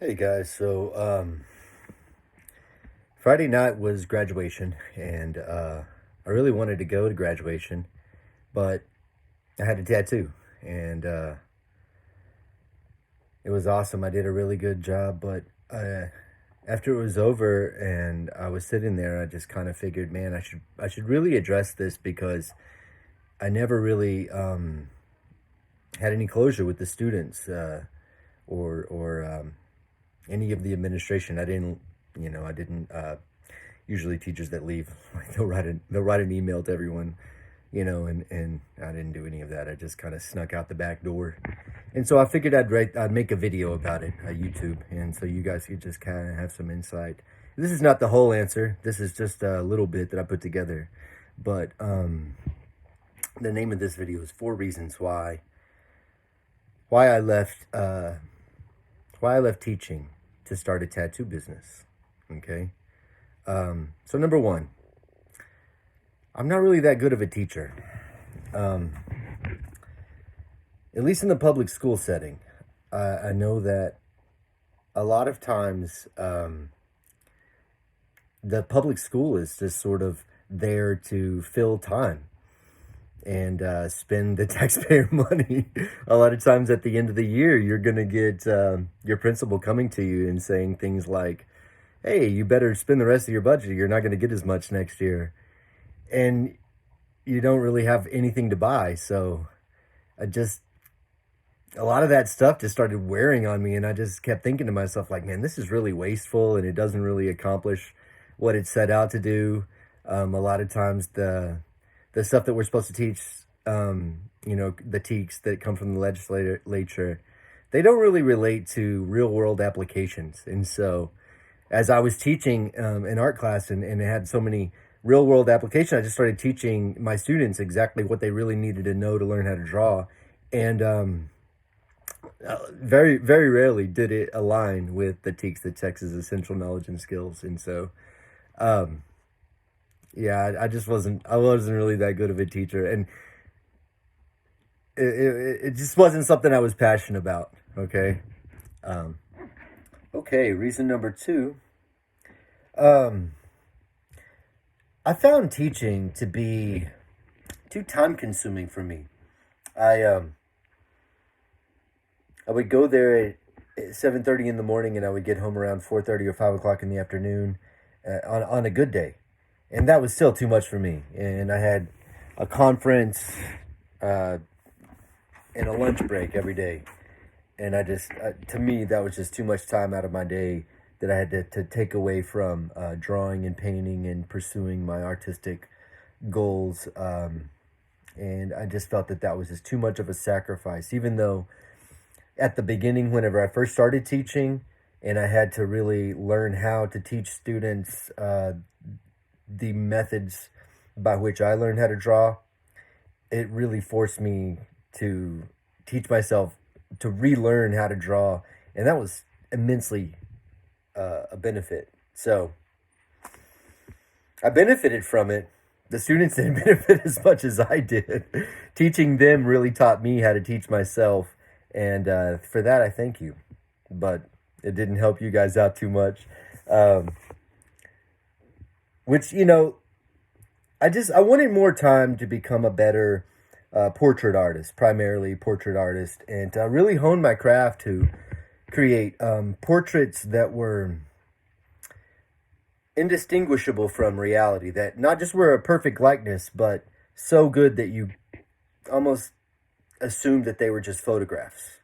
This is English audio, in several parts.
Hey guys, Friday night was graduation, and I really wanted to go to graduation, but I had a tattoo, and it was awesome. I did a really good job, but after it was over and I was sitting there, I just kind of figured, man, I should really address this because I never really had any closure with the students or any of the administration. I didn't. Usually teachers that leave, like they'll write an email to everyone, and I didn't do any of that. I just kind of snuck out the back door, and so I figured I'd make a video about it, YouTube, and so you guys could just kind of have some insight. This is not the whole answer. This is just a little bit that I put together, but the name of this video is four reasons why I left why I left teaching to start a tattoo business. Okay. So number one, I'm not really that good of a teacher. Um, at least in the public school setting. I know that a lot of times the public school is just sort of there to fill time and spend the taxpayer money. A lot of times at the end of the year, you're going to get your principal coming to you and saying things like, hey, you better spend the rest of your budget. You're not going to get as much next year. And you don't really have anything to buy. So I just, a lot of that stuff just started wearing on me. And I just kept thinking to myself, like, man, this is really wasteful and it doesn't really accomplish what it set out to do. A lot of times the stuff that we're supposed to teach, the TEKs that come from the legislature, they don't really relate to real world applications. And so as I was teaching an art class and it had so many real world application, I just started teaching my students exactly what they really needed to know to learn how to draw. And very, very rarely did it align with the TEKs, the Texas Essential Knowledge and Skills. And so, um, yeah, I wasn't really that good of a teacher. And it just wasn't something I was passionate about. Okay. Um, okay. Reason number two. Um, I found teaching to be too time consuming for me. I um I would go there at 7:30 in the morning, and I would get home around 4:30 or 5 o'clock in the afternoon, on a good day, and that was still too much for me. And I had a conference uh, and a lunch break every day, and to me that was just too much time out of my day that I had to take away from drawing and painting and pursuing my artistic goals. And I just felt that that was just too much of a sacrifice, even though at the beginning, whenever I first started teaching, and I had to really learn how to teach students the methods by which I learned how to draw, it really forced me to teach myself to relearn how to draw, and that was immensely a benefit. So I benefited from it. The students didn't benefit as much as I did. Teaching them really taught me how to teach myself, and for that I thank you. But it didn't help you guys out too much. Um, which I wanted more time to become a better portrait artist, primarily portrait artist, and to really hone my craft to create portraits that were indistinguishable from reality, that not just were a perfect likeness, but so good that you almost assumed that they were just photographs.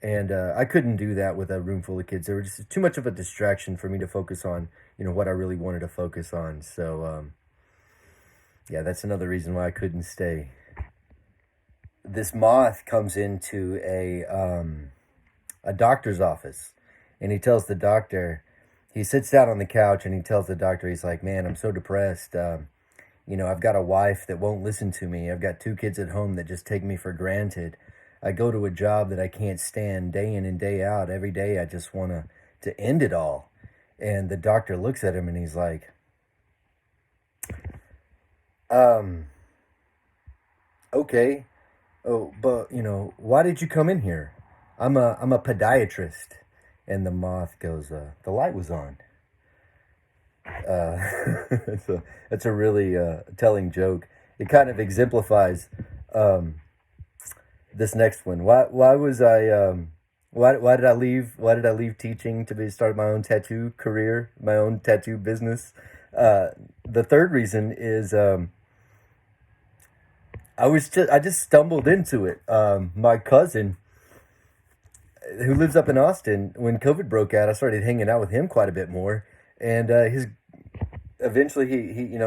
And I couldn't do that with a room full of kids. They were just too much of a distraction for me to focus on, what I really wanted to focus on. So, yeah, that's another reason why I couldn't stay. This moth comes into a doctor's office, and he tells the doctor, he sits down on the couch and he tells the doctor, he's like, man, I'm so depressed. I've got a wife that won't listen to me. I've got two kids at home that just take me for granted. I go to a job that I can't stand day in and day out. Every day I just want to end it all. And the doctor looks at him and he's like, um, okay. Oh, but why did you come in here? I'm a podiatrist. And the moth goes, the light was on. That's a really telling joke. It kind of exemplifies um, this next one. Why was I why did I leave? Why did I leave teaching to start my own tattoo career, my own tattoo business? The third reason is I just stumbled into it. My cousin who lives up in Austin, when COVID broke out, I started hanging out with him quite a bit more, and his eventually he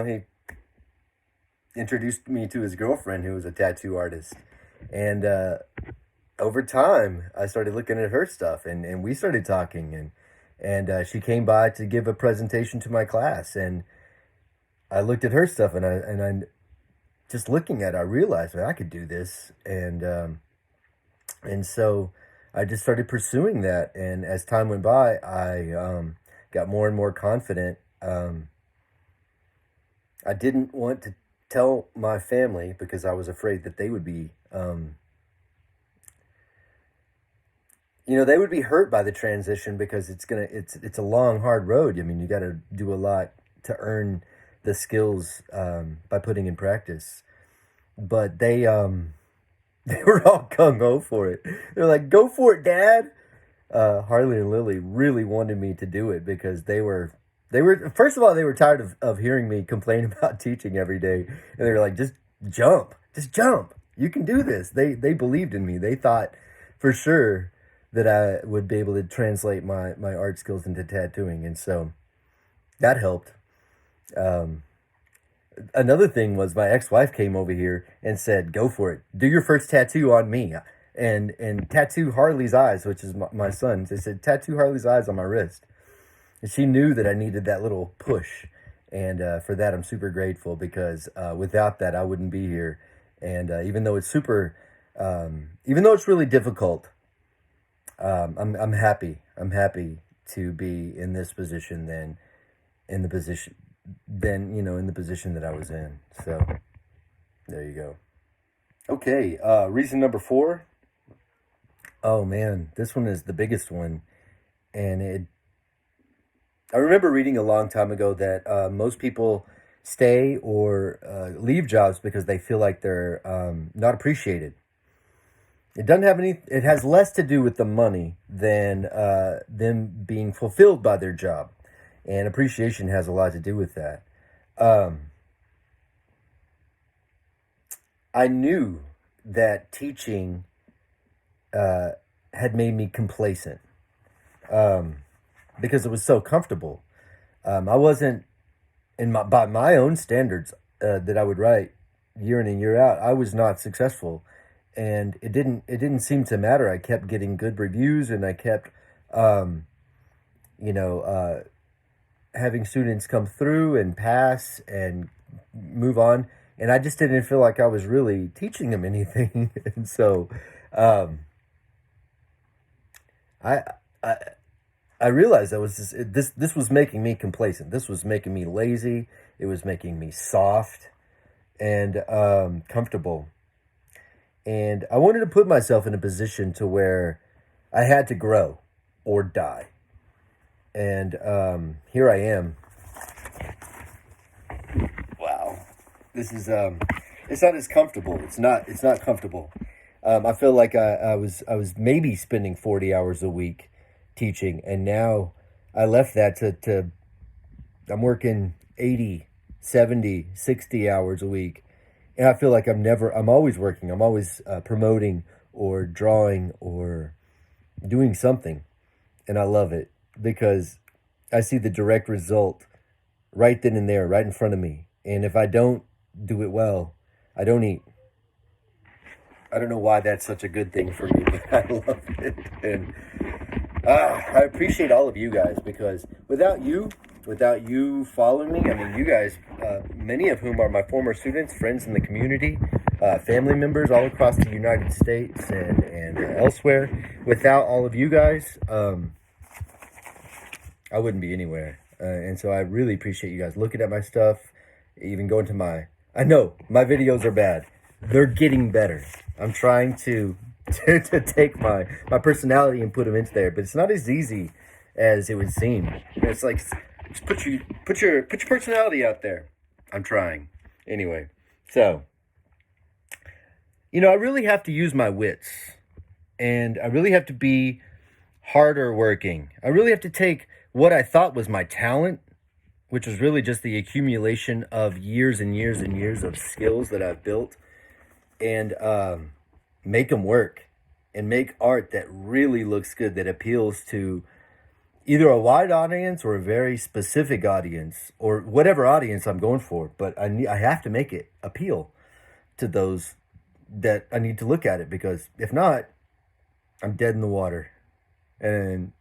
introduced me to his girlfriend who was a tattoo artist, and over time I started looking at her stuff, and we started talking, and she came by to give a presentation to my class, and I looked at her stuff, and I just looking at it, I realized, man, I could do this, and so I just started pursuing that, and as time went by, I got more and more confident. I didn't want to tell my family because I was afraid that they would be, they would be hurt by the transition because it's a long, hard road. I mean, you got to do a lot to earn the skills by putting in practice. But they they were all gung ho for it. They're like, "Go for it, Dad." Harley and Lily really wanted me to do it because they were first of all, they were tired of hearing me complain about teaching every day, and they were like, just jump, you can do this. They believed in me. They thought for sure that I would be able to translate my art skills into tattooing, and so that helped. Another thing was my ex-wife came over here and said, "Go for it, do your first tattoo on me, and tattoo Harley's eyes," which is my son. They said, "Tattoo Harley's eyes on my wrist." And she knew that I needed that little push. And for that, I'm super grateful because without that, I wouldn't be here. And even though it's really difficult, I'm happy. I'm happy to be in this position than in the position that I was in. So there you go. Okay. Reason number 4. Oh man, this one is the biggest one. And I remember reading a long time ago that most people stay or leave jobs because they feel like they're not appreciated. It has less to do with the money than them being fulfilled by their job. And appreciation has a lot to do with that. I knew that teaching had made me complacent. Because it was so comfortable. I wasn't by my own standards that I would write year in and year out. I was not successful, and it didn't seem to matter. I kept getting good reviews, and I kept, having students come through and pass and move on, and I just didn't feel like I was really teaching them anything. And so, I realized this was making me complacent. This was making me lazy. It was making me soft and comfortable. And I wanted to put myself in a position to where I had to grow or die. And here I am. Wow, this is it's not as comfortable. It's not comfortable. I feel like I was maybe spending 40 hours a week teaching, and now I left that to I'm working 80, 70, 60 hours a week, and I feel like I'm always working. I'm always promoting or drawing or doing something, and I love it because I see the direct result right then and there, right in front of me. And if I don't do it well, I don't eat. I don't know why that's such a good thing for me, but I love it. And I appreciate all of you guys, because without you following me, I mean, you guys, many of whom are my former students, friends in the community, family members all across the United States and elsewhere. Without all of you guys, I wouldn't be anywhere. And so I really appreciate you guys looking at my stuff, even going to I know my videos are bad. They're getting better. I'm trying to to take my personality and put them into there, but it's not as easy as it would seem. It's like, just put your personality out there. I'm trying. Anyway, so I really have to use my wits, and I really have to be harder working. I really have to take what I thought was my talent, which was really just the accumulation of years and years and years of skills that I've built, and make them work and make art that really looks good, that appeals to either a wide audience or a very specific audience, or whatever audience I'm going for. But I have to make it appeal to those that I need to look at it, because if not, I'm dead in the water. And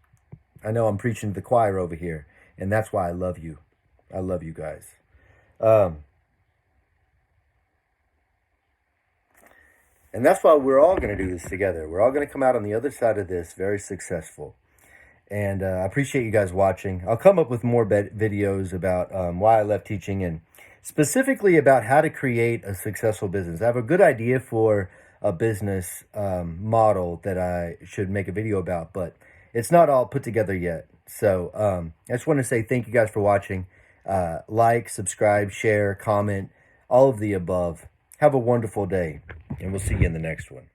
I know I'm preaching to the choir over here, and that's why I love you. I love you guys. And that's why we're all going to do this together. We're all going to come out on the other side of this very successful. And I appreciate you guys watching. I'll come up with more videos about why I left teaching, and specifically about how to create a successful business. I have a good idea for a business model that I should make a video about, but it's not all put together yet. So I just want to say thank you guys for watching. Like, subscribe, share, comment, all of the above. Have a wonderful day, and we'll see you in the next one.